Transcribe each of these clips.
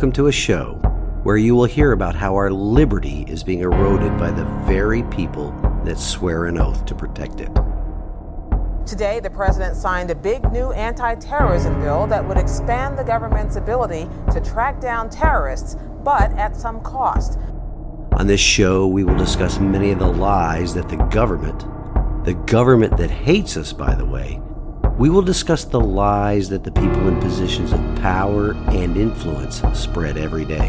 welcome to a show where you will hear about how our liberty is being eroded by the very people that swear an oath to protect it. Today, the president signed a big new anti-terrorism bill that would expand the government's ability to track down terrorists, but at some cost. On this show, we will discuss many of the lies that the government that hates us, by the way, we will discuss the lies that the people in positions of power and influence spread every day.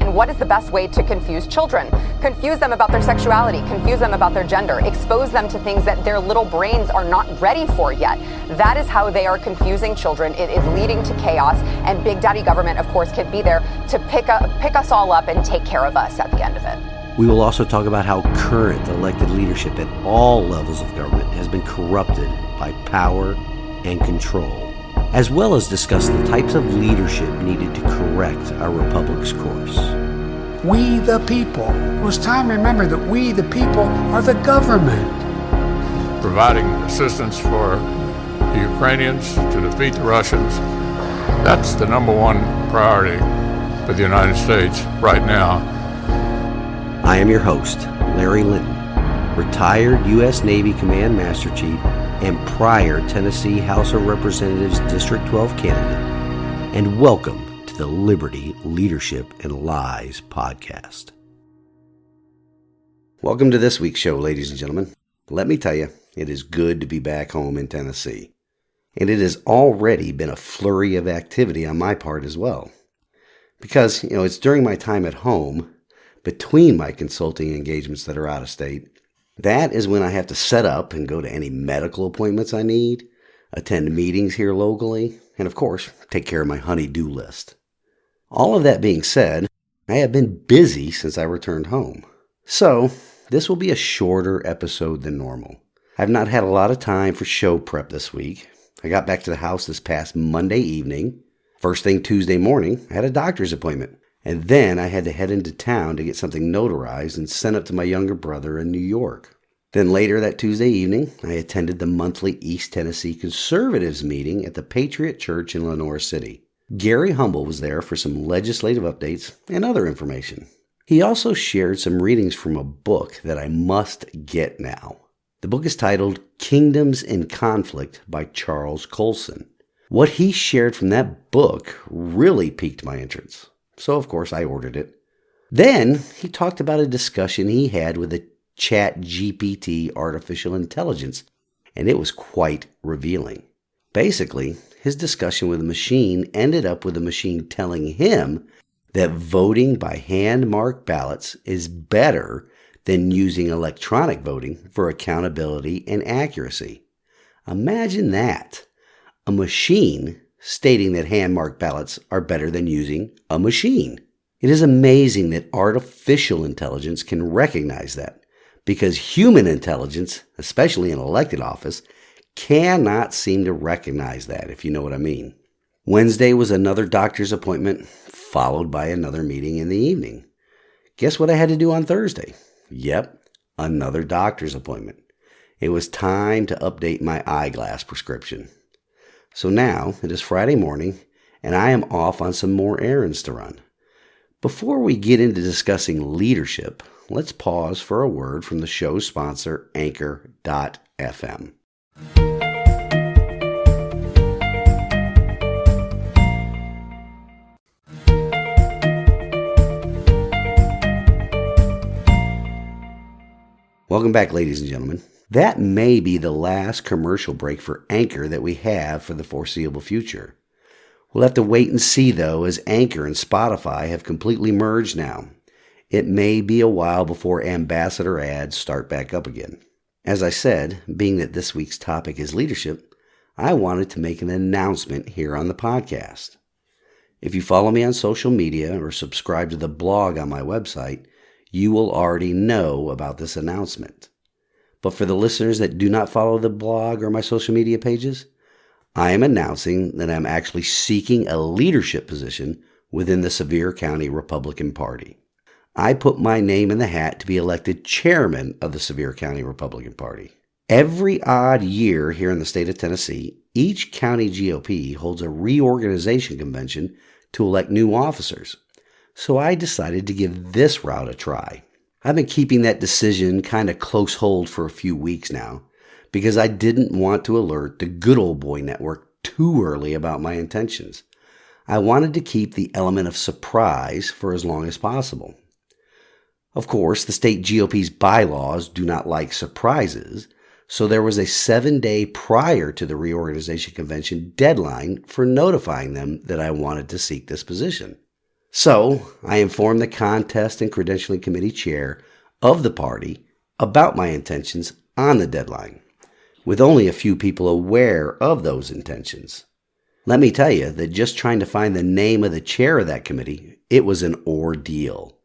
And what is the best way to confuse children? Confuse them about their sexuality, confuse them about their gender, expose them to things that their little brains are not ready for yet. That is how they are confusing children. It is leading to chaos, and Big Daddy government, of course, can be there to pick us all up and take care of us at the end of it. We will also talk about how current elected leadership at all levels of government has been corrupted by power and control, as well as discuss the types of leadership needed to correct our republic's course. We the people. It was time to remember that we the people are the government. Providing assistance for the Ukrainians to defeat the Russians, that's the number one priority for the United States right now. I am your host, Larry Linton, retired U.S. Navy Command Master Chief and prior Tennessee House of Representatives District 12 candidate, and welcome to the Liberty, Leadership, and Lies podcast. Welcome to this week's show, ladies and gentlemen. Let me tell you, it is good to be back home in Tennessee. And it has already been a flurry of activity on my part as well. Because, it's during my time at home, between my consulting engagements that are out of state, that is when I have to set up and go to any medical appointments I need, attend meetings here locally, and of course, take care of my honey-do list. All of that being said, I have been busy since I returned home. So, this will be a shorter episode than normal. I've not had a lot of time for show prep this week. I got back to the house this past Monday evening. First thing Tuesday morning, I had a doctor's appointment. And then I had to head into town to get something notarized and sent up to my younger brother in New York. Then later that Tuesday evening, I attended the monthly East Tennessee Conservatives meeting at the Patriot Church in Lenore City. Gary Humble was there for some legislative updates and other information. He also shared some readings from a book that I must get now. The book is titled Kingdoms in Conflict by Charles Colson. What he shared from that book really piqued my interest. So, of course, I ordered it. Then he talked about a discussion he had with a ChatGPT artificial intelligence, and it was quite revealing. Basically, his discussion with the machine ended up with the machine telling him that voting by hand-marked ballots is better than using electronic voting for accountability and accuracy. Imagine that. A machine stating that hand-marked ballots are better than using a machine. It is amazing that artificial intelligence can recognize that, because human intelligence, especially in elected office, cannot seem to recognize that, if you know what I mean. Wednesday was another doctor's appointment, followed by another meeting in the evening. Guess what I had to do on Thursday? Yep, another doctor's appointment. It was time to update my eyeglass prescription. So now it is Friday morning, and I am off on some more errands to run. Before we get into discussing leadership, let's pause for a word from the show's sponsor, Anchor.fm. Welcome back, ladies and gentlemen. That may be the last commercial break for Anchor that we have for the foreseeable future. We'll have to wait and see, though, as Anchor and Spotify have completely merged now. It may be a while before ambassador ads start back up again. As I said, being that this week's topic is leadership, I wanted to make an announcement here on the podcast. If you follow me on social media or subscribe to the blog on my website, you will already know about this announcement. But for the listeners that do not follow the blog or my social media pages, I am announcing that I'm actually seeking a leadership position within the Sevier County Republican Party. I put my name in the hat to be elected chairman of the Sevier County Republican Party. Every odd year here in the state of Tennessee, each county GOP holds a reorganization convention to elect new officers. So I decided to give this route a try. I've been keeping that decision kind of close hold for a few weeks now because I didn't want to alert the good old boy network too early about my intentions. I wanted to keep the element of surprise for as long as possible. Of course, the state GOP's bylaws do not like surprises, so there was a 7-day prior to the reorganization convention deadline for notifying them that I wanted to seek this position. So I informed the contest and credentialing committee chair of the party about my intentions on the deadline, with only a few people aware of those intentions. Let me tell you that just trying to find the name of the chair of that committee, it was an ordeal.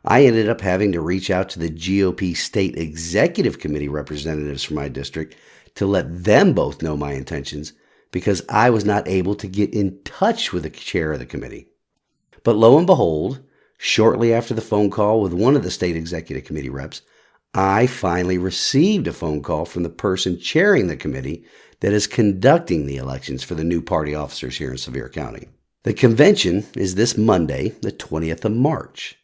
I ended up having to reach out to the GOP State Executive Committee representatives from my district to let them both know my intentions because I was not able to get in touch with the chair of the committee. But lo and behold, shortly after the phone call with one of the State Executive Committee reps, I finally received a phone call from the person chairing the committee that is conducting the elections for the new party officers here in Sevier County. The convention is this Monday, the 20th of March.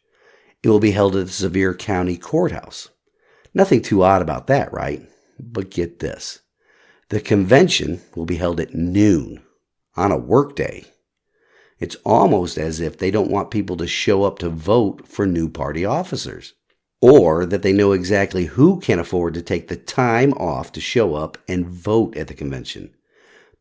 It will be held at the Sevier County Courthouse. Nothing too odd about that, right? But get this. The convention will be held at noon on a workday. It's almost as if they don't want people to show up to vote for new party officers, or that they know exactly who can afford to take the time off to show up and vote at the convention.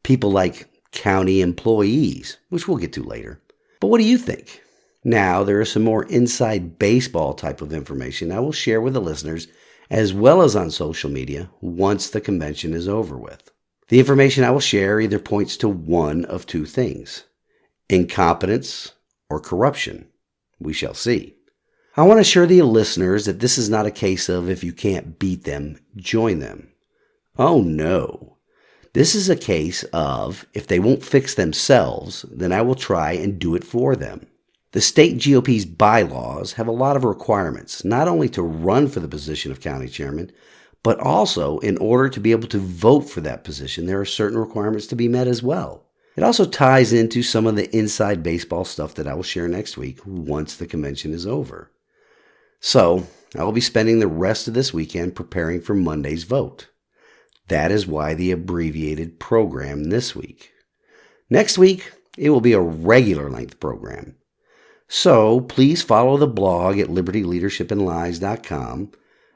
People like county employees, which we'll get to later. But what do you think? Now, there is some more inside baseball type of information I will share with the listeners as well as on social media once the convention is over with. The information I will share either points to one of two things: incompetence or corruption. We shall see. I want to assure the listeners that this is not a case of if you can't beat them, join them. Oh no. This is a case of if they won't fix themselves, then I will try and do it for them. The state GOP's bylaws have a lot of requirements, not only to run for the position of county chairman, but also in order to be able to vote for that position, there are certain requirements to be met as well. It also ties into some of the inside baseball stuff that I will share next week once the convention is over. So, I will be spending the rest of this weekend preparing for Monday's vote. That is why the abbreviated program this week. Next week, it will be a regular length program. So, please follow the blog at libertyleadershipandlies.com.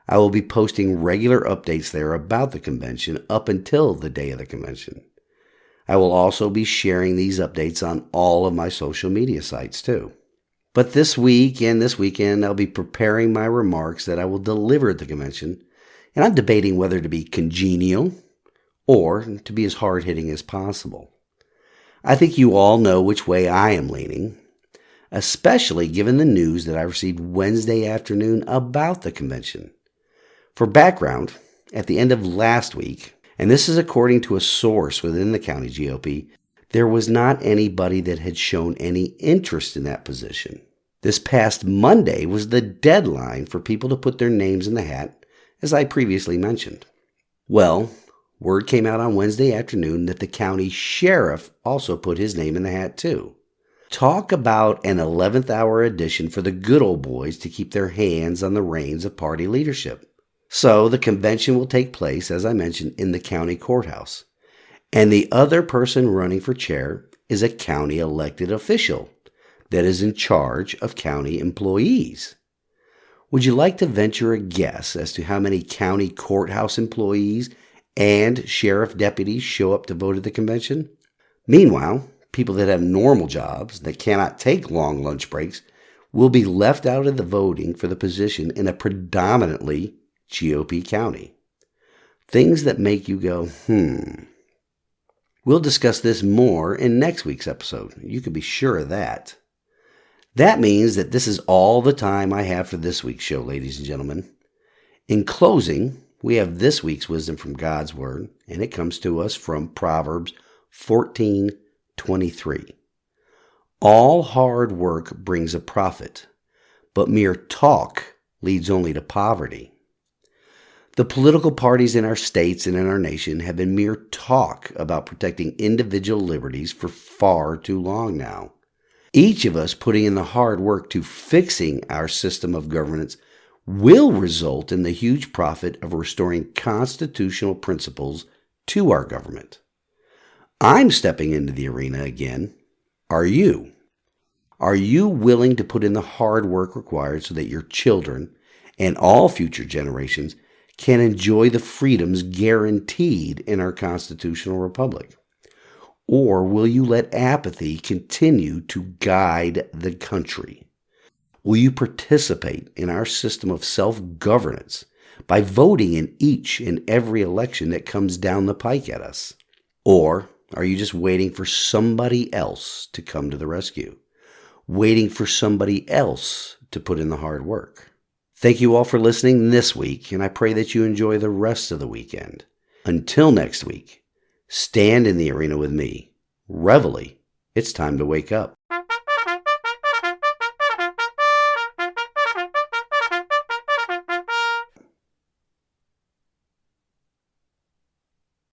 I will be posting regular updates there about the convention up until the day of the convention. I will also be sharing these updates on all of my social media sites too. But this week and this weekend, I'll be preparing my remarks that I will deliver at the convention, and I'm debating whether to be congenial or to be as hard-hitting as possible. I think you all know which way I am leaning, especially given the news that I received Wednesday afternoon about the convention. For background, at the end of last week, and this is according to a source within the county GOP, there was not anybody that had shown any interest in that position. This past Monday was the deadline for people to put their names in the hat, as I previously mentioned. Well, word came out on Wednesday afternoon that the county sheriff also put his name in the hat too. Talk about an 11th hour addition for the good old boys to keep their hands on the reins of party leadership. So the convention will take place, as I mentioned, in the county courthouse. And the other person running for chair is a county elected official that is in charge of county employees. Would you like to venture a guess as to how many county courthouse employees and sheriff deputies show up to vote at the convention? Meanwhile, people that have normal jobs that cannot take long lunch breaks will be left out of the voting for the position in a predominantly GOP county. Things that make you go, We'll discuss this more in next week's episode. You can be sure of that. That means that this is all the time I have for this week's show, ladies and gentlemen. In closing, we have this week's wisdom from God's Word, and it comes to us from Proverbs 14:23. All hard work brings a profit, but mere talk leads only to poverty. The political parties in our states and in our nation have been mere talk about protecting individual liberties for far too long now. Each of us putting in the hard work to fixing our system of governance will result in the huge profit of restoring constitutional principles to our government. I'm stepping into the arena again. Are you? Are you willing to put in the hard work required so that your children and all future generations can enjoy the freedoms guaranteed in our constitutional republic? Or will you let apathy continue to guide the country? Will you participate in our system of self-governance by voting in each and every election that comes down the pike at us? Or are you just waiting for somebody else to come to the rescue? Waiting for somebody else to put in the hard work? Thank you all for listening this week, and I pray that you enjoy the rest of the weekend. Until next week, stand in the arena with me. Reveille, it's time to wake up.